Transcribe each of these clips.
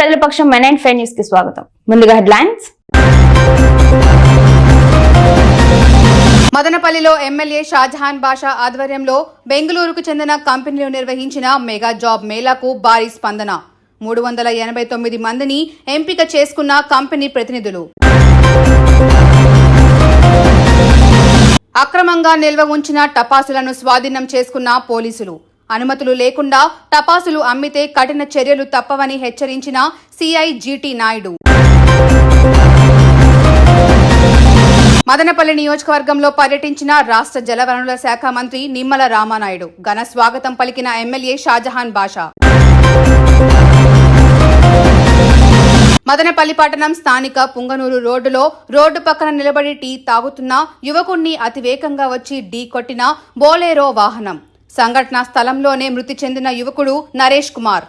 ప్రజల పక్షం మెనైన్ five news కి స్వాగతం. ముందుగా హెడ్లైన్స్. మదనపల్లిలో ఎమ్మెల్యే షాజహాన్ బాషా ఆధ్వర్యంలో బెంగళూరుకు చెందిన కంపెనీలు నిర్వహించిన మెగా జాబ్ మేళాకు భారీ స్పందన. 389 మందిని ఎంపిక చేసుకున్న కంపెనీ ప్రతినిధులు. అక్రమంగా నిల్వ ఉంచిన టపాసులను స్వాధీనం చేసుకున్న పోలీసులు. అనుమతులు లేకుండా టపాసులు అమ్మితే కఠిన చర్యలు తప్పవని హెచ్చరించిన సిఐ జీటీ నాయుడు. మదనపల్లి నియోజకవర్గంలో పర్యటించిన రాష్ట్ర జలవనరుల శాఖ మంత్రి నిమ్మల రామానాయుడు. ఘన స్వాగతం పలికిన ఎమ్మెల్యే షాజహాన్ బాషా. మదనపల్లి పట్టణం స్థానిక పుంగనూరు రోడ్డులో రోడ్డు పక్కన నిలబడి టీ తాగుతున్న యువకుణ్ణి అతివేగంగా వచ్చి ఢీ కొట్టిన బోలేరో వాహనం. సంఘటనా స్థలంలోనే మృతి చెందిన యువకుడు నరేష్ కుమార్.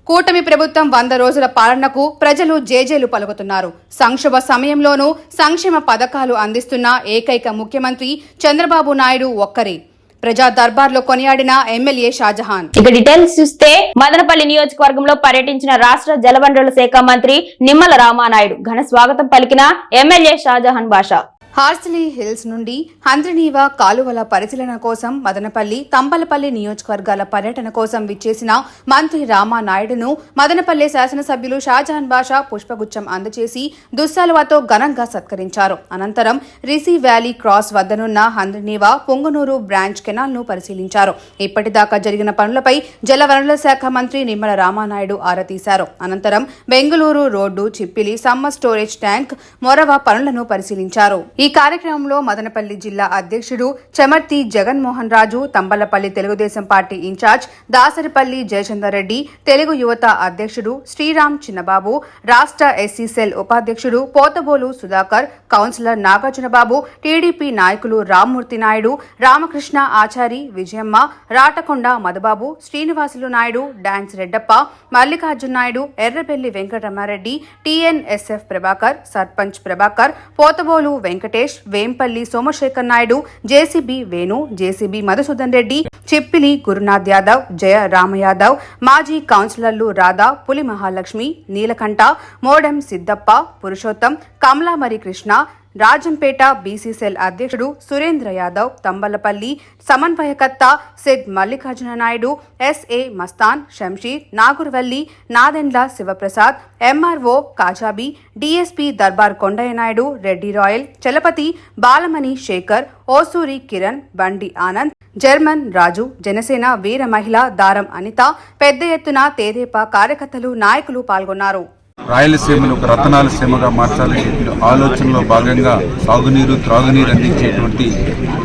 కూటమి ప్రభుత్వం 100 రోజుల పాలనకు ప్రజలు జేజేలు పలుకుతున్నారు. సంక్షోభ సమయంలోనూ సంక్షేమ పథకాలు అందిస్తున్న ఏకైక ముఖ్యమంత్రి చంద్రబాబు నాయుడు ఒక్కరే. ప్రజా దర్బార్లో కొనియాడిన ఎమ్మెల్యే షాజహాన్. ఇక డీటెయిల్స్ చూస్తే మదనపల్లి నియోజకవర్గంలో పర్యటించిన రాష్ట్ర జలవనరుల శాఖ మంత్రి నిమ్మల రామానాయుడు. ఘన స్వాగతం పలికిన ఎమ్మెల్యే షాజహాన్ బాషా. హార్సిలీ హిల్స్ నుండి హంద్రినీవా కాలువల పరిశీలన కోసం మదనపల్లి, తంబలపల్లి నియోజకవర్గాల పర్యటన కోసం విచ్చేసిన మంత్రి రామానాయుడును మదనపల్లి శాసనసభ్యులు షాజహాన్ బాషా పుష్పగుచ్చం అందజేసి దుస్సాలువాతో ఘనంగా సత్కరించారు. అనంతరం రిసి వ్యాలీ క్రాస్ వద్దనున్న హంద్రినీవా పొంగనూరు బ్రాంచ్ కెనాల్ ను పరిశీలించారు. ఇప్పటిదాకా జరిగిన పనులపై జలవనరుల శాఖ మంత్రి నిమ్మల రామానాయుడు ఆరా తీశారు. అనంతరం Bengaluru road, Chippili summer storage tank, మొరవ పనులను పరిశీలించారు. ఈ కార్యక్రమంలో మదనపల్లి జిల్లా అధ్యక్షుడు చెమర్తి జగన్మోహన్ రాజు, తంబలపల్లి తెలుగుదేశం పార్టీ ఇన్ఛార్జ్ దాసరిపల్లి జయచందర్ రెడ్డి, తెలుగు యువత అధ్యక్షుడు శ్రీరామ్ చిన్నబాబు, రాష్ట్ర ఎస్సీ సెల్ ఉపాధ్యక్షుడు పోతబోలు సుధాకర్, కౌన్సిలర్ నాగార్జునబాబు, టీడీపీ నాయకులు Rammurthy Naidu, Ramakrishna Achari, Vijayamma, Ratakonda Madhubabu, Srinivasulu Naidu, dance Reddappa, Mallikarjuna Naidu, Errabelli Venkataramareddy, TNSF Prabhakar, sarpanch Prabhakar, Pothabolu Venkatesh, Vempalli Somasekhar Naidu, JCB Venu, JCB Madhusudan Reddy, Chippili Gurunath Yadav, Jaya Ramayadav, మాజీ కౌన్సిలర్లు రాధా, పులి మహాలక్ష్మి, నీలకంఠ, మోడెం సిద్దప్ప, పురుషోత్తం, కమలామరి కృష్ణ, రాజంపేట బీసీసెల్ అధ్యక్షుడు సురేంద్ర యాదవ్, తంబలపల్లి సమన్వయకర్త Syed Mallikarjuna Naidu, SA Mastan, Shamsheer, Nagurvalli, Nadendla Sivaprasad, MRO Kajabi, DSP Darbar Kondaiah Naidu, Reddy Royal, Chalapathi, Balamani Sekhar, Osuri Kiran, Bandi Anand, German Raju, Janasena Veera మహిళ దారం అనిత, పెద్ద ఎత్తున తెదేపా కార్యకర్తలు, నాయకులు పాల్గొన్నారు. రాయలసీమను ఒక రతనాల సీమగా మార్చాలనే ఆలోచనలో భాగంగా సాగునీరు, త్రాగునీరు అందించేటువంటి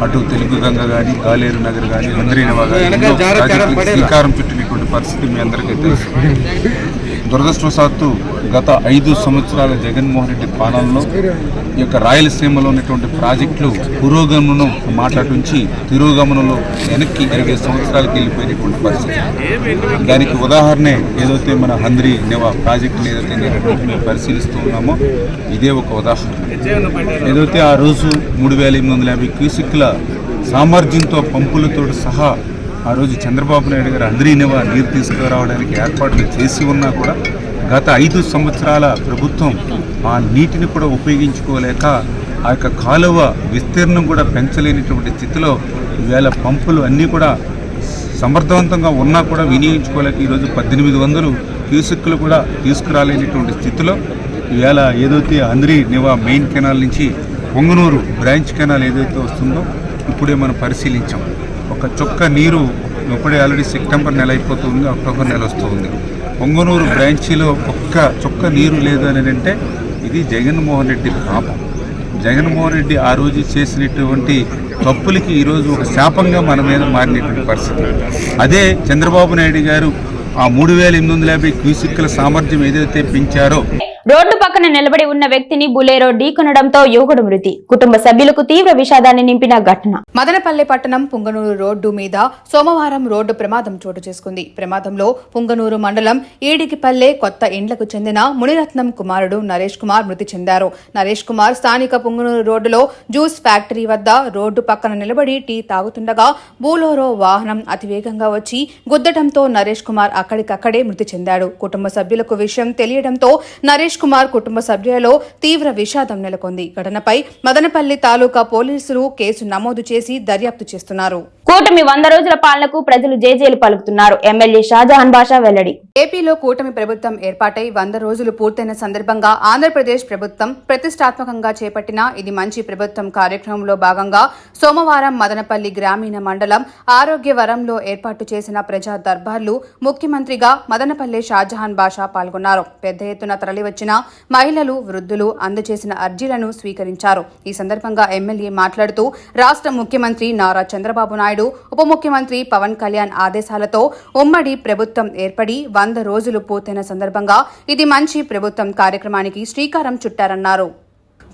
అటు తెలుగు గంగ కానీ, గాలేరు నగర్ కానీ, హంద్రీనీవా కానీ శ్రీకారం చుట్టినటువంటి పరిస్థితి మీ అందరికీ తెలుసు. దురదృష్టవశాత్తు గత 5 సంవత్సరాల జగన్మోహన్ రెడ్డి పాలనలో ఈ యొక్క రాయలసీమలో ఉన్నటువంటి ప్రాజెక్టులు పురోగమనం మాట్లాడుంచి తిరోగమనంలో వెనక్కి 20 సంవత్సరాలకి వెళ్ళిపోయినటువంటి పరిస్థితి. దానికి ఉదాహరణే ఏదైతే మన హంద్రీనీవా ప్రాజెక్టులు ఏదైతే మేము పరిశీలిస్తూ ఉన్నామో ఇదే ఒక ఉదాహరణ. ఏదైతే ఆ రోజు 3850 క్యూసిక్ల సామర్థ్యంతో పంపులతో సహా ఆ రోజు చంద్రబాబు నాయుడు గారు హంద్రీనీవా నీరు తీసుకురావడానికి ఏర్పాట్లు చేసి ఉన్నా కూడా గత 5 సంవత్సరాల ప్రభుత్వం ఆ నీటిని కూడా ఉపయోగించుకోలేక ఆ యొక్క కాలువ విస్తీర్ణం కూడా పెంచలేనిటువంటి స్థితిలో ఈవేళ పంపులు అన్నీ కూడా సమర్థవంతంగా ఉన్నా కూడా వినియోగించుకోలేక ఈరోజు 1800 క్యూసెక్కులు కూడా తీసుకురాలేనటువంటి స్థితిలో ఈవేళ ఏదైతే హంద్రీనీవా మెయిన్ కెనాల్ నుంచి పొంగనూరు బ్రాంచ్ కెనాల్ ఏదైతే వస్తుందో ఇప్పుడే మనం పరిశీలించాం. ఒక చొక్క నీరు ఇప్పుడే ఆల్రెడీ సెప్టెంబర్ నెల అయిపోతుంది, అక్టోబర్ నెల వస్తుంది. పొంగనూరు బ్రాంచీలో ఒక్క చొక్క నీరు లేదు అని అంటే ఇది జగన్మోహన్ రెడ్డి పాపం. జగన్మోహన్ రెడ్డి ఆ రోజు చేసినటువంటి తప్పులకి ఈరోజు ఒక శాపంగా మన మీద మారినటువంటి పరిస్థితి. అదే చంద్రబాబు నాయుడు గారు ఆ 3850 క్యూసిక్ల సామర్థ్యం ఏదైతే పెంచారో రోడ్డు పక్కన నిలబడి ఉన్న వ్యక్తిని బులేరో ఢీకొనడంతో యువకుడు మృతి. కుటుంబ సభ్యులకు తీవ్ర విషాదాన్ని నింపిన ఘటన. మదనపల్లె పట్టణం పుంగనూరు రోడ్డు మీద సోమవారం రోడ్డు ప్రమాదం చోటు చేసుకుంది. ప్రమాదంలో పుంగనూరు మండలం ఈడికిపల్లె కొత్త ఇండ్లకు చెందిన మునిరత్నం కుమారుడు నరేష్ కుమార్ మృతి చెందారు. నరేష్ కుమార్ స్థానిక పుంగనూరు రోడ్డులో జ్యూస్ ఫ్యాక్టరీ వద్ద రోడ్డు పక్కన నిలబడి టీ తాగుతుండగా బూలోరో వాహనం అతివేగంగా వచ్చి గుద్దటంతో నరేష్ కుమార్ అక్కడికక్కడే మృతి చెందాడు. కుటుంబ సభ్యులకు విషయం తెలియడంతో నరేష్ కుమార్ కుటుంబ సభ్యులలో తీవ్ర విషాదం నెలకొంది. ఘటనపై మదనపల్లి తాలూకా పోలీసులు కేసు నమోదు చేసి దర్యాప్తు చేస్తున్నారు. కూటమి 100 రోజుల పాలనకు ప్రజలు జేజేలు పలుకుతున్నారు. ఎమ్మెల్యే షాజహాన్ బాషా వెల్లడి. ఏపీలో కూటమి ప్రభుత్వం ఏర్పాటై 100 రోజులు పూర్తయిన సందర్భంగా ఆంధ్రప్రదేశ్ ప్రభుత్వం ప్రతిష్టాత్మకంగా చేపట్టిన ఇది మంచి ప్రభుత్వం కార్యక్రమంలో భాగంగా సోమవారం మదనపల్లి గ్రామీణ మండలం ఆరోగ్యవరంలో ఏర్పాటు చేసిన ప్రజా దర్బార్లు ముఖ్యమంత్రిగా మదనపల్లి షాజహాన్ బాషా పాల్గొన్నారు. పెద్ద ఎత్తున తరలివచ్చిన మహిళలు, వృద్ధులు అందజేసిన అర్జీలను స్వీకరించారు. ఈ సందర్భంగా ఎమ్మెల్యే మాట్లాడుతూ రాష్ట్ర ముఖ్యమంత్రి నారా చంద్రబాబు నాయుడు, ఉప ముఖ్యమంత్రి పవన్ కళ్యాణ్ ఆదేశాలతో ఉమ్మడి ప్రభుత్వం ఏర్పడి 100 రోజులు పూర్తయిన సందర్భంగా ఇది మంచి ప్రభుత్వం కార్యక్రమానికి శ్రీకారం చుట్టారన్నారు.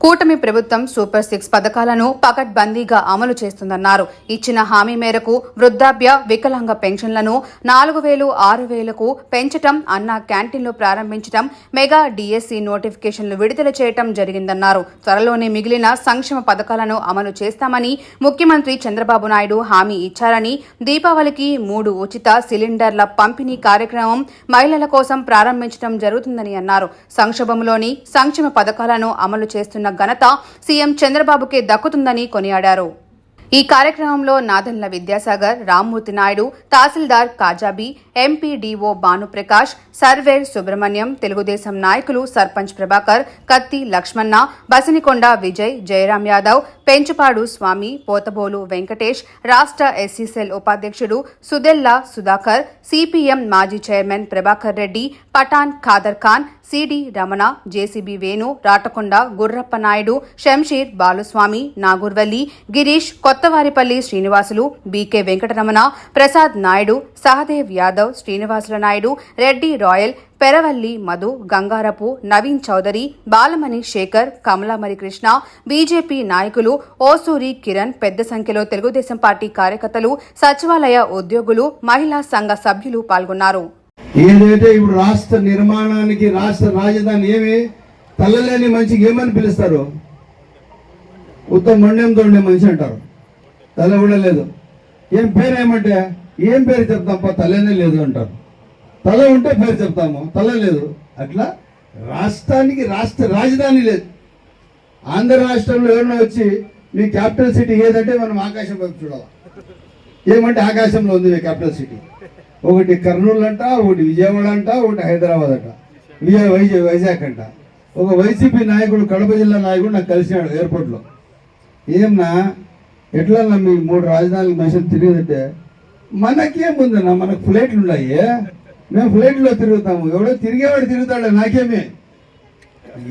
కూటమి ప్రభుత్వం సూపర్ 6 పథకాలను పకడ్బందీగా అమలు చేస్తుందన్నారు. ఇచ్చిన హామీ మేరకు వృద్ధాప్య, వికలాంగ పెన్షన్లను 4000, 6000కు పెంచటం, అన్న క్యాంటీన్లు ప్రారంభించడం, మెగా డిఎస్సి నోటిఫికేషన్లు విడుదల చేయటం జరిగిందన్నారు. త్వరలోనే మిగిలిన సంక్షేమ పథకాలను అమలు చేస్తామని ముఖ్యమంత్రి చంద్రబాబు నాయుడు హామీ ఇచ్చారని, దీపావళికి 3 ఉచిత సిలిండర్ల పంపిణీ కార్యక్రమం మహిళల కోసం ప్రారంభించడం జరుగుతుందని అన్నారు. సంక్షోభంలోని సంక్షేమ పథకాలను అమలు చేస్తున్న ఘనత సీఎం చంద్రబాబుకే దక్కుతుందని కొనియాడారు. ఈ కార్యక్రమంలో నాదెండ్ల విద్యాసాగర్, రామ్మూర్తి నాయుడు, తహసీల్దార్ కాజాబీ, ఎంపీడీఓ భానుప్రకాష్, సర్వేర్ సుబ్రహ్మణ్యం, తెలుగుదేశం నాయకులు సర్పంచ్ ప్రభాకర్, కత్తి లక్ష్మణ, బసినికొండ విజయ్, జయరాం యాదవ్, పెంచుపాడు స్వామి, పోతబోలు వెంకటేష్, రాష్ట్ర ఎస్సీ సెల్ ఉపాధ్యక్షుడు సుదెల్లా సుధాకర్, సిపిఎం మాజీ chairman Prabhakar Reddy, Pathan Khader Khan, CD Ramana, JCB Venu, Ratakonda Gurrappa Naidu, Shamsheer, Baluswamy, Nagurvalli, Girish, Kothavaripalli Srinivasulu, BK Venkataramana, Prasad Naidu, Sahadev Yadav, Srinivasula Naidu, Reddy Royal, Peravalli Madhu, Gangarapu, Naveen Chowdary, Balamani Sekhar, Kamalamari Krishna, BJP నాయకులు ఓసూరి కిరణ్, పెద్ద సంఖ్యలో తెలుగుదేశం పార్టీ కార్యకర్తలు, సచివాలయ ఉద్యోగులు, మహిళా సంఘ సభ్యులు పాల్గొన్నారు. ఏదైతే ఇప్పుడు రాష్ట్ర నిర్మాణానికి రాష్ట్ర రాజధాని ఏమి తల్లలేని మనిషికి ఏమని పిలుస్తారు? ఉత్తమ మండ్యంతో ఉండే మనిషి అంటారు. తల కూడా లేదు. ఏం పేరు ఏమంటే ఏం పేరు చెప్తాం, తల్లనే లేదు అంటారు. తల ఉంటే పేరు చెప్తాము, తల లేదు. అట్లా రాష్ట్రానికి రాష్ట్ర రాజధాని లేదు. ఆంధ్ర రాష్ట్రంలో ఎవరైనా వచ్చి మీ క్యాపిటల్ సిటీ ఏదంటే మనం ఆకాశం వైపు చూడాలి. ఏమంటే ఆకాశంలో ఉంది మీ క్యాపిటల్ సిటీ. ఒకటి కర్నూలు అంట, ఒకటి విజయవాడ అంట, ఒకటి హైదరాబాద్ అంట, వైజాగ్ అంట. ఒక వైసీపీ నాయకుడు, కడప జిల్లా నాయకుడు నాకు కలిసినాడు ఎయిర్పోర్ట్లో. ఏమన్నా ఎట్లా మీ 3 రాజధానులకు మనుషులు తిరిగేదంటే, మనకేముందన్నా, మనకు ఫ్లైట్లు ఉన్నాయి, మేము ఫ్లైట్లో తిరుగుతాము, ఎవడో తిరిగేవాడు తిరుగుతాడు, నాకేమే.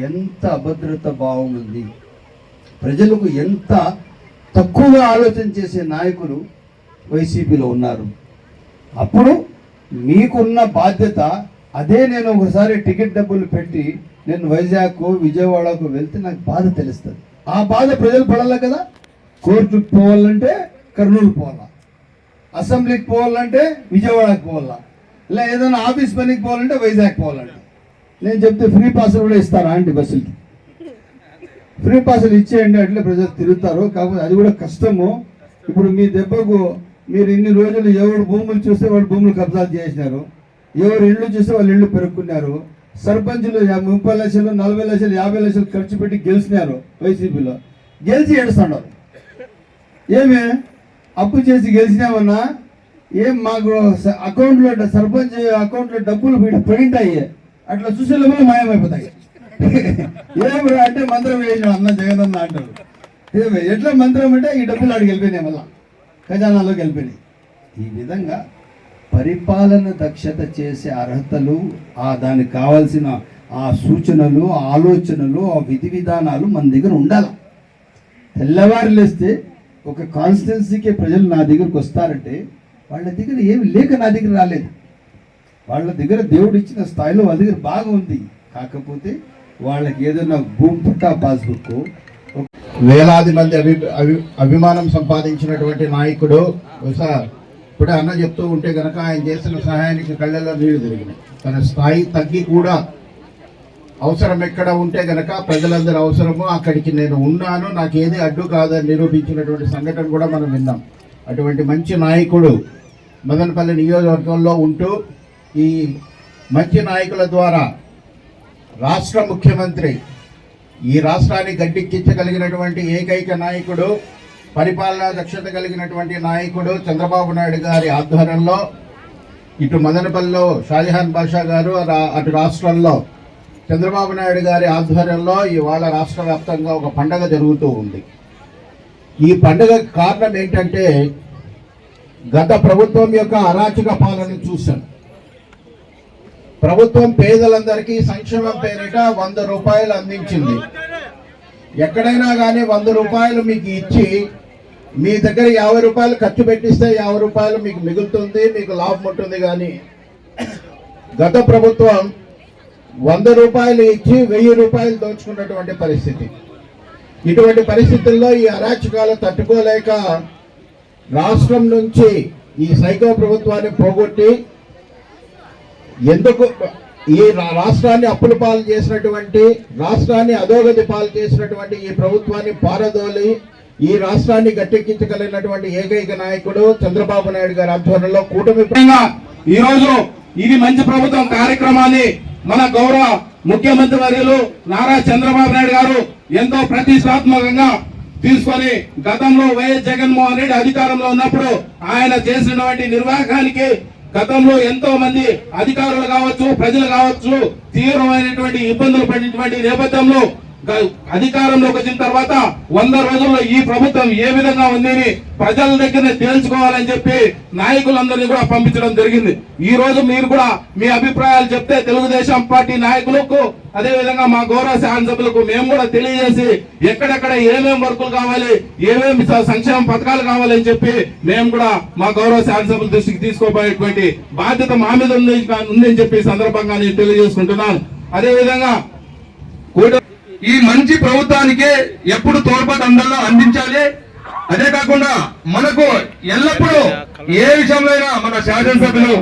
ఎంత అభద్రత భావం ఉంది, ప్రజలకు ఎంత తక్కువగా ఆలోచన చేసే నాయకులు వైసీపీలో ఉన్నారు. అప్పుడు మీకున్న బాధ్యత అదే. నేను ఒకసారి టికెట్ డబ్బులు పెట్టి నేను వైజాగ్కు, విజయవాడకు వెళ్తే నాకు బాధ తెలుస్తుంది. ఆ బాధ ప్రజలు పడాలి కదా. కోర్టుకు పోవాలంటే కర్నూలు పోవాలా, అసెంబ్లీకి పోవాలంటే విజయవాడకు పోవాలా, ఇలా ఏదైనా ఆఫీస్ పనికి పోవాలంటే వైజాగ్ పోవాలంటే. నేను చెప్తే ఫ్రీ పాసులు కూడా ఇస్తారా అంటే బస్సులకి ఫ్రీ పాసులు ఇచ్చేయండి, అట్లే ప్రజలు తిరుగుతారు. కాకపోతే అది కూడా కష్టము. ఇప్పుడు మీ దెబ్బకు మీరు ఇన్ని రోజులు ఎవరు భూములు చూస్తే వాళ్ళు భూములు కబ్జాలు చేసినారు, ఎవరు ఇళ్ళు చూస్తే వాళ్ళు ఇళ్ళు పెరుక్కున్నారు. సర్పంచులు 30 లక్షలు, 40 లక్షలు, 50 లక్షలు ఖర్చు పెట్టి గెలిచినారు వైసీపీలో. గెలిచి ఏడుస్తున్నారు. ఏమే అప్పు చేసి గెలిచినామన్నా, ఏం మాకు అకౌంట్లో సర్పంచ్ అకౌంట్లో డబ్బులు పడింటాయి, అట్లా చూసే లోపల మాయమైపోతాయి. ఏం అంటే మంత్రం వేసిన అన్న జగనన్న అంటారు. ఎట్లా మంత్రం అంటే ఈ డబ్బులు ఆడికి వెళ్ళిపోయినాయి, మళ్ళా ఖజానాలోకి వెళ్ళిపోయినాయి. ఈ విధంగా పరిపాలన దక్షత చేసే అర్హతలు, దానికి కావాల్సిన ఆ సూచనలు, ఆలోచనలు, ఆ విధి విధానాలు మన దగ్గర ఉండాలి. తెల్లవారులేస్తే ఒక కాన్స్టిట్యున్సీకి ప్రజలు నా దగ్గరకు వస్తారంటే వాళ్ళ దగ్గర ఏమి లేక నా దగ్గర రాలేదు. వాళ్ళ దగ్గర దేవుడు ఇచ్చిన స్థాయిలో వాళ్ళ దగ్గర బాగా ఉంది. కాకపోతే వాళ్ళకి ఏదైనా భూమి పుట్టా పాస్బుక్, వేలాది మంది అభిమానం సంపాదించినటువంటి నాయకుడు. సార్ ఇప్పుడే అన్న చెప్తూ ఉంటే కనుక ఆయన చేసిన సహాయానికి కళ్ళల్లో నీళ్లు తిరిగినాయి. తన స్థాయి తగ్గి కూడా అవసరం ఎక్కడ ఉంటే గనక ప్రజలందరూ అవసరము అక్కడికి నేను ఉన్నాను, నాకు ఏది అడ్డు కాదని నిరూపించినటువంటి సంఘటన కూడా మనం విన్నాం. అటువంటి మంచి నాయకుడు మదనపల్లి నియోజకవర్గంలో ఉంటూ ఈ మంచి నాయకుల ద్వారా రాష్ట్ర ముఖ్యమంత్రి, ఈ రాష్ట్రాన్ని గడ్డెక్కించగలిగినటువంటి ఏకైక నాయకుడు, పరిపాలనా దక్షత కలిగినటువంటి నాయకుడు చంద్రబాబు నాయుడు గారి ఆధ్వర్యంలో ఇటు మదనపల్లిలో షాజహాన్ బాషా గారు, అటు రాష్ట్రంలో చంద్రబాబు నాయుడు గారి ఆధ్వర్యంలో ఇవాళ రాష్ట్ర వ్యాప్తంగా ఒక పండగ జరుగుతూ ఉంది. ఈ పండగ కారణం ఏంటంటే గత ప్రభుత్వం యొక్క అరాచక పాలన చూశాం. ప్రభుత్వం పేదలందరికీ సంక్షేమం పేరిట 100 రూపాయలు అందించింది. ఎక్కడైనా కానీ 100 రూపాయలు మీకు ఇచ్చి మీ దగ్గర 50 రూపాయలు ఖర్చు పెట్టిస్తే 50 రూపాయలు మీకు మిగులుతుంది, మీకు లాభం ఉంటుంది. కానీ గత ప్రభుత్వం 100 రూపాయలు ఇచ్చి 1000 రూపాయలు దోచుకున్నటువంటి పరిస్థితి. ఇటువంటి పరిస్థితుల్లో ఈ అరాచకాలు తట్టుకోలేక రాష్ట్రం నుంచి ఈ సైకో ప్రభుత్వాన్ని పోగొట్టి, ఎందుకు ఈ రాష్ట్రాన్ని అప్పుల పాలు చేసినటువంటి, రాష్ట్రాన్ని అధోగతి పాలు చేసినటువంటి ఈ ప్రభుత్వాన్ని పారదోలి ఈ రాష్ట్రాన్ని గట్టెక్కించగలిగినటువంటి ఏకైక నాయకుడు చంద్రబాబు నాయుడు గారి ఆధ్వర్యంలో కూటమి. ఈ రోజు ఇది మంచి ప్రభుత్వం కార్యక్రమాన్ని మన గౌరవ ముఖ్యమంత్రి వర్యులు నారా చంద్రబాబు నాయుడు గారు ఎంతో ప్రతిష్టాత్మకంగా తీసుకొని, గతంలో వైఎస్ జగన్మోహన్ రెడ్డి అధికారంలో ఉన్నప్పుడు ఆయన చేసినటువంటి నిర్వాహకానికి గతంలో ఎంతో మంది అధికారులు కావచ్చు, ప్రజలు కావచ్చు, తీవ్రమైనటువంటి ఇబ్బందులు పడినటువంటి నేపథ్యంలో అధికారంలోకి వచ్చిన తర్వాత 100 రోజుల్లో ఈ ప్రభుత్వం ఏ విధంగా ఉందని ప్రజల దగ్గర తేల్చుకోవాలని చెప్పి నాయకులందరినీ కూడా పంపించడం జరిగింది. ఈ రోజు మీరు కూడా మీ అభిప్రాయాలు చెప్తే తెలుగుదేశం పార్టీ నాయకులకు, అదే విధంగా మా గౌరవ శాసనసభ్యులకు మేము కూడా తెలియజేసి ఎక్కడెక్కడ ఏమేమి వర్కులు కావాలి, ఏమేమి సంక్షేమ పథకాలు కావాలని చెప్పి మేము కూడా మా గౌరవ శాసనసభ్యుల దృష్టికి తీసుకోబోయేటువంటి బాధ్యత మా మీద ఉందని చెప్పి సందర్భంగా నేను తెలియజేసుకుంటున్నాను. అదే విధంగా ఈ మంచి ప్రభుత్వానికి ఎప్పుడు తోడ్పాటు అందించాలి. అదే కాకుండా మనకు ఎల్లప్పుడూ ఏ విషయంలో మన శాసనసభ్యులు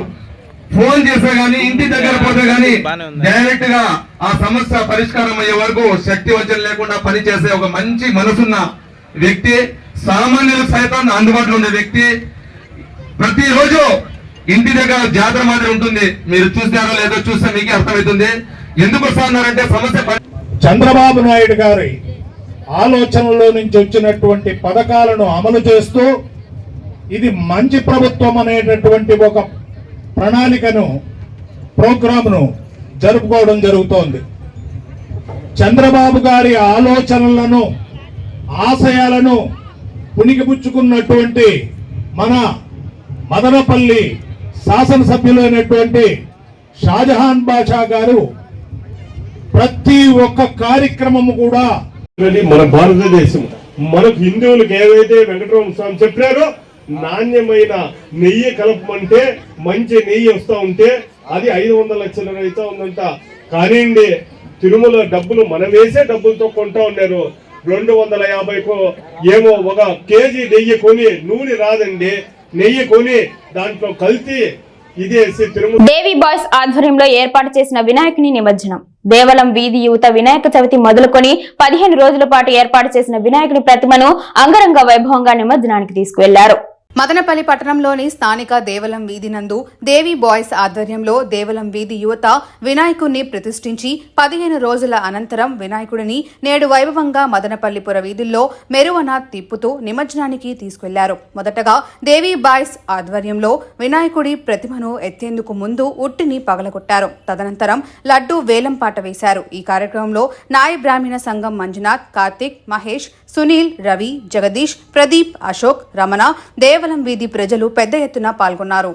ఫోన్ చేస్తే గానీ, ఇంటి దగ్గర పోతే గానీ డైరెక్ట్ గా ఆ సమస్య పరిష్కారం అయ్యే వరకు శక్తి వంచన లేకుండా పనిచేసే ఒక మంచి మనసున్న వ్యక్తి, సామాన్యులకు సైతం అందుబాటులో ఉండే వ్యక్తి. ప్రతిరోజు ఇంటి దగ్గర జాతర మాదిరి ఉంటుంది. మీరు చూస్తారో లేదో చూస్తే మీకే అర్థమవుతుంది. ఎందుకు వస్తున్నారంటే సమస్య చంద్రబాబు నాయుడు గారి ఆలోచనలో నుంచి వచ్చినటువంటి పథకాలను అమలు చేస్తూ ఇది మంచి ప్రభుత్వం అనేటటువంటి ఒక ప్రణాళికను, ప్రోగ్రాంను జరుపుకోవడం జరుగుతోంది. చంద్రబాబు గారి ఆలోచనలను, ఆశయాలను పుణికిపుచ్చుకున్నటువంటి మన మదనపల్లి శాసనసభ్యులైనటువంటి షాజహాన్ బాషా గారు ప్రతి ఒక్క కార్యక్రమము కూడా మన భారతదేశం, మనకు హిందువులకు ఏదైతే వెంకటరమణ స్వామి చెప్పారో నాణ్యమైన నెయ్యి కలపమంటే మంచి నెయ్యి వస్తూ ఉంటే అది 500 లక్షల రైతా ఉందంట. కానీ తిరుమల డబ్బులు మనం వేసే డబ్బులతో కొంటా ఉన్నారు. 250 ఏమో ఒక కేజీ నెయ్యి కొని, నూనె రాదండి, నెయ్యి కొని దాంట్లో కల్తీ ఇదేసి తిరుమల. దేవి బాయ్స్ ఆధ్వర్యంలో ఏర్పాటు చేసిన వినాయకుని నిమజ్జనం. దేవలం వీధి యువత వినాయక చవితి మొదలుకొని 15 రోజుల పాటు ఏర్పాటు చేసిన వినాయకుని ప్రతిమను అంగరంగ వైభవంగా నిమజ్జనానికి తీసుకువెళ్లారు. మదనపల్లి పట్టణంలోని స్థానిక దేవలం వీధి నందు దేవి బాయ్స్ ఆధ్వర్యంలో దేవలం వీధి యువత వినాయకుడిని ప్రతిష్ఠించి 15 రోజుల అనంతరం వినాయకుడిని నేడు వైభవంగా మదనపల్లిపుర వీధుల్లో మెరువన తిప్పుతూ నిమజ్జనానికి తీసుకెళ్లారు. మొదటగా దేవి బాయ్స్ ఆధ్వర్యంలో వినాయకుడి ప్రతిమను ఎత్తేందుకు ముందు ఉట్టిని పగలగొట్టారు. తదనంతరం లడ్డూ వేలంపాట వేశారు. ఈ కార్యక్రమంలో నాయ బ్రాహ్మణ సంఘం మంజునాథ్, కార్తిక్, మహేష్, సునీల్, రవి, జగదీష్, ప్రదీప్, అశోక్, రమణ, దేవలం వీధి ప్రజలు పెద్ద ఎత్తున పాల్గొన్నారు.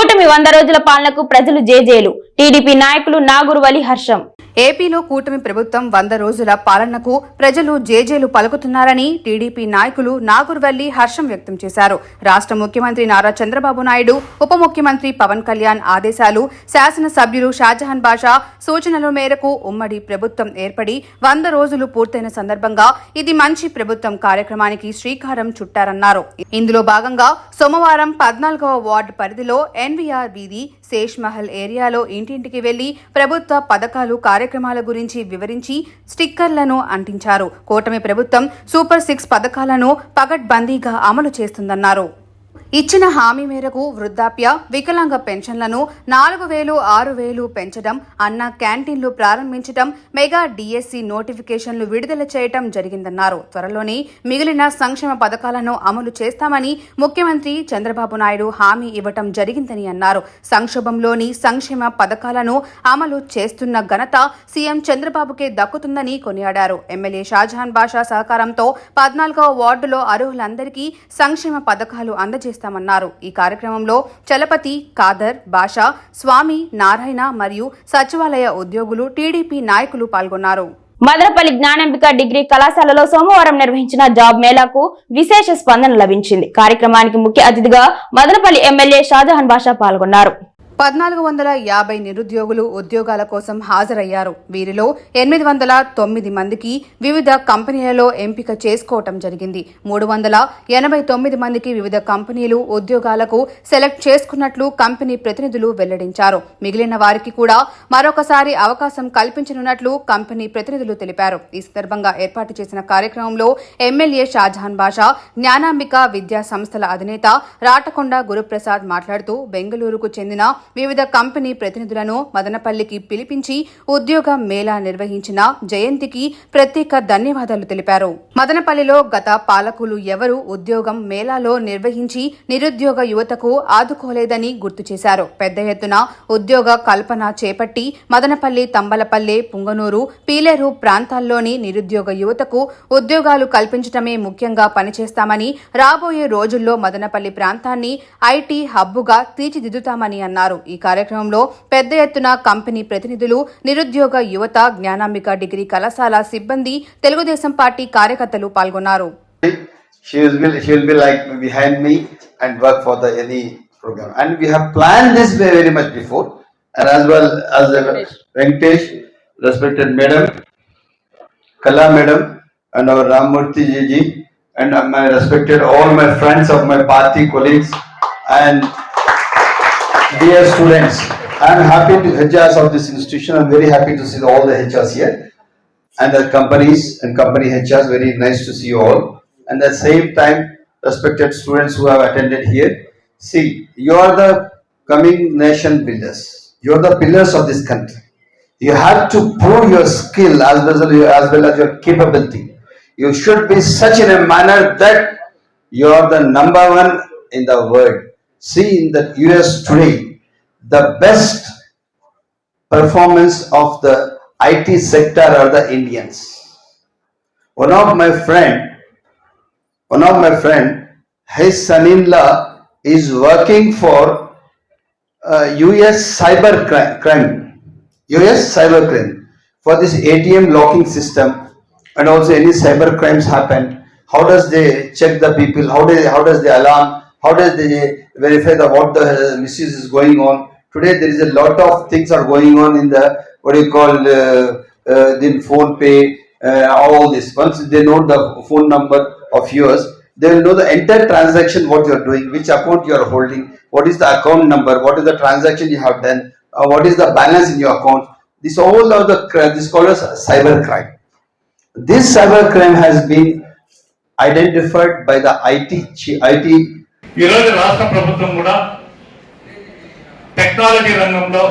కూటమి 100 రోజుల పాలనకు ప్రజలు జేజేలు. టీడీపీ నాయకులు నాగూర్ వలి హర్షం. ఏపీలో కూటమి ప్రభుత్వం 100 రోజుల పాలనకు ప్రజలు జేజేలు పలుకుతున్నారని టీడీపీ నాయకులు నాగూర్వల్లి హర్షం వ్యక్తం చేశారు. రాష్ట్ర ముఖ్యమంత్రి నారా చంద్రబాబు నాయుడు, ఉప ముఖ్యమంత్రి పవన్ కళ్యాణ్ ఆదేశాలు, శాసనసభ్యులు షాజహాన్ బాషా సూచనల మేరకు ఉమ్మడి ప్రభుత్వం ఏర్పడి 100 రోజులు పూర్తయిన సందర్భంగా ఇది మంచి ప్రభుత్వం కార్యక్రమానికి శ్రీకారం చుట్టారన్నారు. ఇందులో భాగంగా సోమవారం 14వ వార్డు పరిధిలో ఎన్వీఆర్ వీధి, శేష్ మహల్ ఏరియాలో ఇంటింటికి వెళ్లి ప్రభుత్వ పథకాలు, కార్యక్రమాల గురించి వివరించి స్టిక్కర్లను అంటించారు. కూటమి ప్రభుత్వం సూపర్ 6 పథకాలను పకడ్బందీగా అమలు చేస్తుందన్నారు. ఇచ్చిన హామీ మేరకు వృద్ధాప్య, వికలాంగ పెన్షన్లను 4000, 6000 పెంచడం, అన్న క్యాంటీన్లు ప్రారంభించడం, మెగా డిఎస్సి నోటిఫికేషన్లు విడుదల చేయడం జరిగిందన్నారు. త్వరలోనే మిగిలిన సంక్షేమ పథకాలను అమలు చేస్తామని ముఖ్యమంత్రి చంద్రబాబు నాయుడు హామీ ఇవ్వటం జరిగిందని అన్నారు. సంక్షోభంలోని సంక్షేమ పథకాలను అమలు చేస్తున్న ఘనత సీఎం చంద్రబాబుకే దక్కుతుందని కొనియాడారు. ఎమ్మెల్యే షాజహాన్ బాషా సహకారంతో 14వ వార్డులో అర్హులందరికీ సంక్షేమ పథకాలు అందజేస్తారు. ఈ కార్యక్రమంలో చలపతి, ఖాదర్, బాషా, స్వామి, నారాయణ మరియు సచివాలయ ఉద్యోగులు, టీడీపీ నాయకులు పాల్గొన్నారు. మదనపల్లి జ్ఞానాంబిక డిగ్రీ కళాశాలలో సోమవారం నిర్వహించిన జాబ్ మేళాకు విశేష స్పందన లభించింది. కార్యక్రమానికి ముఖ్య అతిథిగా మదనపల్లి ఎమ్మెల్యే షాజహాన్ బాషా పాల్గొన్నారు. 1450 నిరుద్యోగులు ఉద్యోగాల కోసం హాజరయ్యారు. వీరిలో 809 మందికి వివిధ కంపెనీలలో ఎంపిక చేసుకోవటం జరిగింది. 389 మందికి వివిధ కంపెనీలు ఉద్యోగాలకు సెలెక్ట్ చేసుకున్నట్లు కంపెనీ ప్రతినిధులు వెల్లడించారు. మిగిలిన వారికి కూడా మరొకసారి అవకాశం కల్పించనున్నట్లు కంపెనీ ప్రతినిధులు తెలిపారు. ఈ సందర్భంగా ఏర్పాటు చేసిన కార్యక్రమంలో ఎమ్మెల్యే షాజహాన్ బాషా, జ్ఞానాంబిక విద్యా సంస్థల అధినేత రాటకొండ గురుప్రసాద్ మాట్లాడుతూ బెంగళూరుకు చెందిన వివిధ కంపెనీ ప్రతినిధులను మదనపల్లికి పిలిపించి ఉద్యోగ మేళా నిర్వహించిన జయంతికి ప్రత్యేక ధన్యవాదాలు తెలిపారు. మదనపల్లిలో గత పాలకులు ఎవరు ఉద్యోగం మేళాలో నిర్వహించి నిరుద్యోగ యువతకు ఆదుకోలేదని గుర్తు చేశారు. పెద్ద ఎత్తున ఉద్యోగ కల్పన చేపట్టి మదనపల్లి, తంబలపల్లె, పుంగనూరు, పీలేరు ప్రాంతాల్లోని నిరుద్యోగ యువతకు ఉద్యోగాలు కల్పించడమే ముఖ్యంగా పనిచేస్తామని, రాబోయే రోజుల్లో మదనపల్లి ప్రాంతాన్ని ఐటీ హబ్బుగా తీర్చిదిద్దుతామని అన్నారు. ఈ కార్యక్రమంలో పెద్ద ఎత్తున కంపెనీ ప్రతినిధులు, నిరుద్యోగ యువత, జ్ఞానాంబిక డిగ్రీ కళాశాల సిబ్బంది, తెలుగుదేశం పార్టీ కార్యకర్తలు పాల్గొన్నారు. She will be like behind me and work for the any program, and we have planned this very much before, and as well as Venkatesh, respected madam, Kala madam, and our Ramurthy ji, and my respected all my friends of my party colleagues and dear students. I am happy to HRs of this institution. I am very happy to see all the HRs here and the companies and company HRs. Very nice to see you all. And at the same time, respected students who have attended here. See, you are the coming nation builders. You are the pillars of this country. You have to prove your skill as well as your capability. You should be such in a manner that you are the number one in the world. See, in the US today, the best performance of the IT sector are the Indians. One of my friend, his son-in-law is working for US cybercrime for this ATM locking system, and also any cyber crimes happen. How does they check the people? How does they alarm? How does they verify what the misuse is going on? Today there is a lot of things are going on in the the phone pay, all this. Once they know the phone number of yours, they will know the entire transaction, what you are doing, which account you are holding, what is the account number, what is the transaction you have done, what is the balance in your account. This all are this called as cyber crime. This cyber crime has been identified by the IT. ఈ రోజు రాష్ట్ర ప్రభుత్వం కూడా technology రంగంలో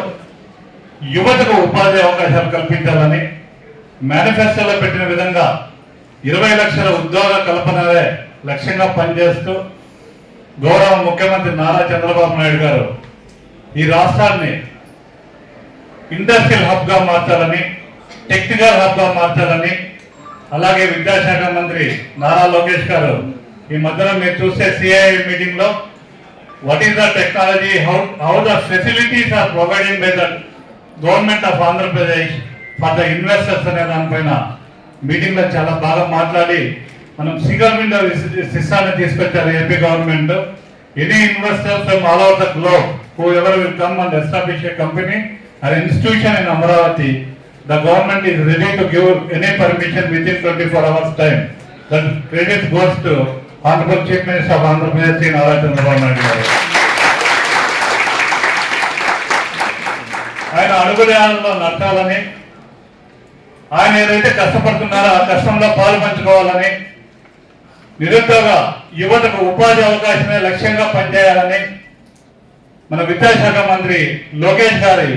యువతకు ఉపాధి అవకాశాలు కల్పించాలని మేనిఫెస్టోలో పెట్టిన విధంగా 20 లక్షల ఉద్యోగ కల్పనలే లక్ష్యంగా పనిచేస్తూ గౌరవ ముఖ్యమంత్రి నారా చంద్రబాబు నాయుడు గారు ఈ రాష్ట్రాన్ని ఇండస్ట్రియల్ హబ్గా మార్చాలని, టెక్నికల్ హబ్గా మార్చాలని, అలాగే విద్యాశాఖ మంత్రి నారా లోకేష్ గారు ఈ మధ్యలో మీరు చూస్తే సిఐ మీటింగ్ లో what is the technology, how the facilities are provided by the government of Andhra Pradesh for the investors అనే దానిపైన మీటింగ్ లో చాలా బాగా మాట్లాడి మనం సింగిల్ విండో సిస్టాన్ని తీసుకొచ్చారు AP government. Any investors from all over the globe whoever will come and establish a company or institution in Amaravati, the government is ready to give any permission within 24 hours time. That credit goes to Honorable Chief Minister of Andhra Pradesh Nara Chandrababu Naidu garu. ఆయన అడుగుదారుల్లో నడచాలని, ఆయన ఏదైతే కష్టపడుతున్నారో ఆ కష్టంలో పాలు పంచుకోవాలని, నిరుద్యోగ యువతకు ఉపాధి అవకాశమే లక్ష్యంగా పనిచేయాలని మన విద్యాశాఖ మంత్రి లోకేష్ గారి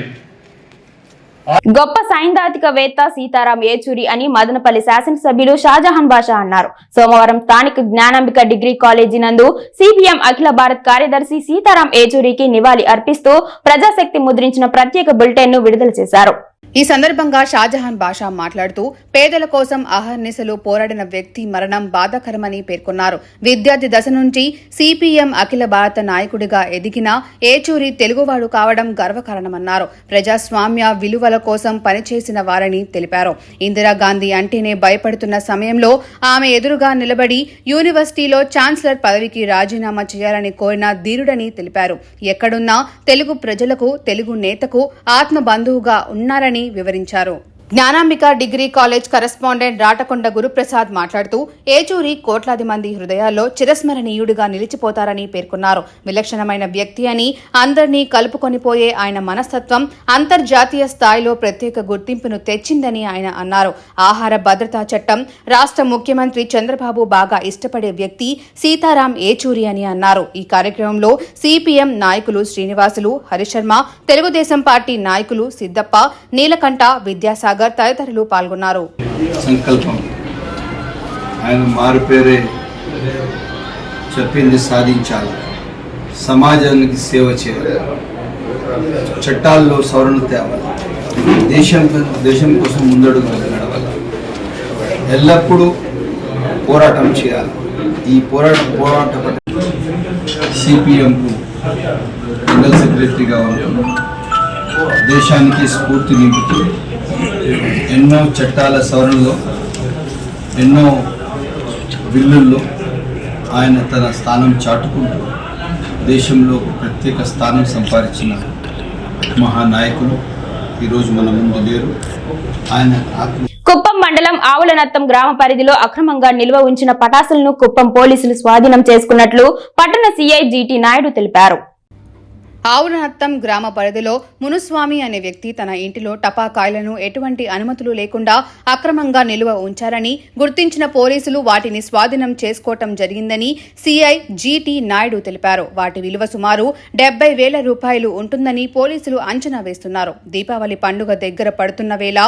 గొప్ప సైద్ధాంతికవేత్త సీతారాం ఏచూరి అని మదనపల్లి శాసనసభ్యులు షాజహాన్ బాషా అన్నారు. సోమవారం స్థానిక జ్ఞానాంబిక డిగ్రీ కాలేజీ నందు సిపిఎం అఖిల భారత్ కార్యదర్శి సీతారాం ఏచూరికి నివాళి అర్పిస్తూ ప్రజాశక్తి ముద్రించిన ప్రత్యేక బులెటిన్ ను విడుదల చేశారు. ఈ సందర్భంగా షాజహాన్ బాషా మాట్లాడుతూ పేదల కోసం అహర్నిశలు పోరాడిన వ్యక్తి మరణం బాధాకరమని పేర్కొన్నారు. విద్యార్థి దశ నుంచి సిపిఎం అఖిల భారత నాయకుడిగా ఎదిగిన ఏచూరి తెలుగువాడు కావడం గర్వకారణమన్నారు. ప్రజాస్వామ్య విలువల కోసం పనిచేసిన వారని తెలిపారు. ఇందిరాగాంధీ అంటేనే భయపడుతున్న సమయంలో ఆమె ఎదురుగా నిలబడి యూనివర్సిటీలో ఛాన్సలర్ పదవికి రాజీనామా చేయాలని కోరిన ధీరుడని తెలిపారు. ఎక్కడున్నా తెలుగు ప్రజలకు, తెలుగు నేతకు ఆత్మబంధువుగా ఉన్నారని వివరించారు. Gnanambika degree college correspondent Ratakonda Guruprasad మాట్లాడుతూ ఏచూరి కోట్లాది మంది హృదయాల్లో చిరస్మరణీయుడిగా నిలిచిపోతారని పేర్కొన్నారు. విలక్షణమైన వ్యక్తి అని, అందరినీ కలుపుకొనిపోయే ఆయన మనస్తత్వం అంతర్జాతీయ స్థాయిలో ప్రత్యేక గుర్తింపును తెచ్చిందని ఆయన అన్నారు. ఆహార భద్రతా చట్టం రాష్ట్ర ముఖ్యమంత్రి చంద్రబాబు బాగా ఇష్టపడే వ్యక్తి సీతారాం ఏచూరి అని అన్నారు. ఈ కార్యక్రమంలో సిపిఎం నాయకులు శ్రీనివాసులు, హరిశర్మ, తెలుగుదేశం పార్టీ నాయకులు సిద్దప్ప, నీలకంఠ, విద్యాసాగర్ తదితరులు పాల్గొన్నారు. సంకల్పం ఆయన మారు పేరే చెప్పింది సాధించాలి, సమాజానికి సేవ చేయాలి, చట్టాల్లో సవరణ తేవాలి, దేశం కోసం ముందడుగు నడవాలి, ఎల్లప్పుడూ పోరాటం చేయాలి. ఈ పోరాట సిపిఎంకు జనరల్ సెక్రటరీగా ఉంటున్నాం. దేశానికి స్ఫూర్తి నింపుతూ ఎన్నో చట్టాల సవరణలో, ఎన్నో బిల్లుల్లో ఆయన తన స్థానం చాటుకుంటూ దేశంలో ప్రత్యేక స్థానం సంపాదించిన మహానాయకులు ఈరోజు మన ముందు లేరు. ఆయన కుప్పం మండలం ఆవులనత్తం గ్రామ పరిధిలో అక్రమంగా నిల్వ ఉంచిన పటాసులను కుప్పం పోలీసులు స్వాధీనం చేసుకున్నట్లు పట్టణ సీఐ జీటీ నాయుడు తెలిపారు. ఆవులనత్తం గ్రామ పరిధిలో మునుస్వామి అనే వ్యక్తి తన ఇంటిలో టపాకాయలను ఎటువంటి అనుమతులు లేకుండా అక్రమంగా నిల్వ ఉంచారని గుర్తించిన పోలీసులు వాటిని స్వాధీనం చేసుకోవటం జరిగిందని సీఐ జీటీ నాయుడు తెలిపారు. వాటి విలువ సుమారు 70,000 రూపాయలు ఉంటుందని పోలీసులు అంచనా వేస్తున్నారు. దీపావళి పండుగ దగ్గర పడుతున్న వేళ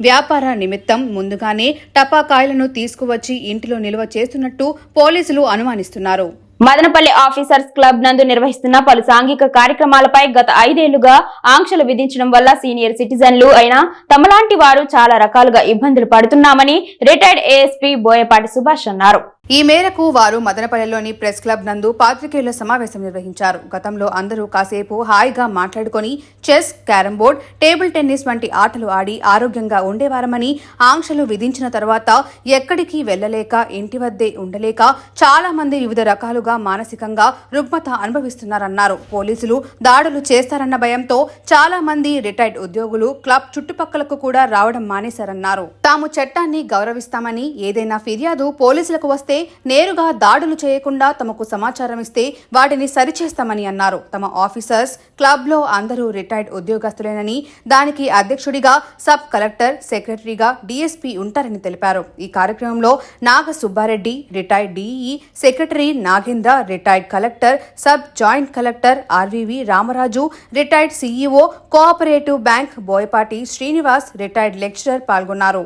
వ్యాపార నిమిత్తం ముందుగానే టపాకాయలను తీసుకువచ్చి ఇంటిలో నిల్వ చేస్తున్నట్టు పోలీసులు అనుమానిస్తున్నారు. మదనపల్లి ఆఫీసర్స్ క్లబ్ నందు నిర్వహిస్తున్న పలు సాంఘిక కార్యక్రమాలపై గత 5 ఏళ్లుగా ఆంక్షలు విధించడం వల్ల సీనియర్ సిటిజన్లు అయిన తమలాంటి వారు చాలా రకాలుగా ఇబ్బందులు పడుతున్నామని రిటైర్డ్ ఏఎస్పీ బోయపాటి సుభాష్ అన్నారు. ఈ మేరకు వారు మదనపల్లిలోని ప్రెస్ క్లబ్ నందు పాత్రికేయుల సమావేశం నిర్వహించారు. గతంలో అందరూ కాసేపు హాయిగా మాట్లాడుకుని chess, carrom board, table tennis వంటి ఆటలు ఆడి ఆరోగ్యంగా ఉండేవారమని, ఆంక్షలు విధించిన తర్వాత ఎక్కడికి వెళ్లలేక, ఇంటి వద్దే ఉండలేక చాలా మంది వివిధ రకాలుగా మానసికంగా రుగ్మత అనుభవిస్తున్నారన్నారు. పోలీసులు దాడులు చేస్తారన్న భయంతో చాలా మంది రిటైర్డ్ ఉద్యోగులు క్లబ్ చుట్టుపక్కలకు కూడా రావడం మానేశారన్నారు. తాము చట్టాన్ని గౌరవిస్తామని, ఏదైనా ఫిర్యాదు పోలీసులకు వస్తే నేరుగా దాడులు చేయకుండా తమకు సమాచారం ఇస్తే వాటిని సరిచేస్తామని అన్నారు. తమ ఆఫీసర్స్ క్లబ్ లో అందరూ రిటైర్డ్ ఉద్యోగస్తులేనని, దానికి అధ్యక్షుడిగా సబ్ కలెక్టర్, సెక్రటరీగా డీఎస్పీ ఉంటారని తెలిపారు. ఈ కార్యక్రమంలో Naga Subbareddy, retired DE, secretary Nagendra, retired collector, sub joint collector RVV Ramaraju, retired CEO, cooperative bank Boyapati Srinivas, retired lecturer పాల్గొన్నారు.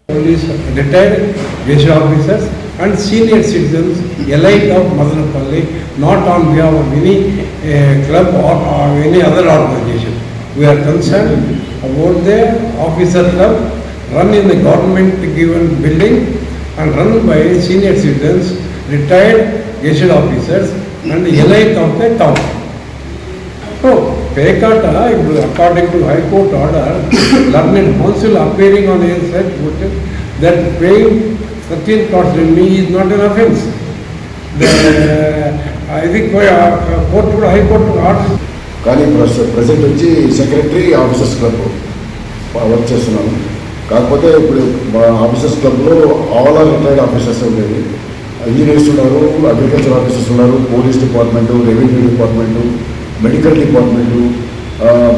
Police, retired gazetted officers and senior citizens alike of Madanapalli, not on behalf of any club or any other organization. We are concerned about the officer club run in the government given building and run by senior citizens, retired gazetted officers and elite of the town. So, pay cut, according to High Court order, learned counsel appearing on a such that paying 13 costs in me is not an offence. I think High Court orders. కానీ present వచ్చి secretary officers club work చేస్తున్నాను. కాకపోతే ఇప్పుడు మా officers క్లబ్లో all are retired officers ఉండేది. Engineers ఉన్నారు, agriculture officers ఉన్నారు, police department, revenue department, medical department,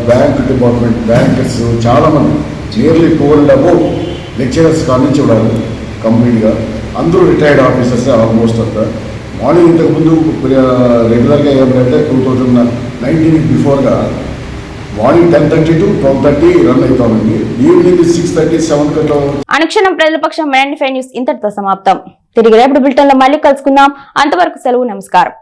bank department, bankers చాలామంది, నియర్లీ 12 అబోవ్ లెక్చరర్స్ కానించి ఉన్నారు కంప్లీట్గా. అందరూ రిటైర్డ్ ఆఫీసర్స్ ఆల్మోస్ట్ అంతా. మార్నింగ్ ఇంతకుముందు రెగ్యులర్గా ఏమిటంటే 2019 బిఫోర్గా మార్నింగ్ 10:30 to 12:30 రన్ అవుతామండి. ఈవినింగ్ 6:30, 7 గంటల. అనుక్షణం ప్రజల పక్షం 95 న్యూస్ ఇంతటితో సమాప్తం. తిరిగి రేపటి బులెటిన్లో మళ్ళీ కలుసుకుందాం. అంతవరకు సెలవు, నమస్కారం.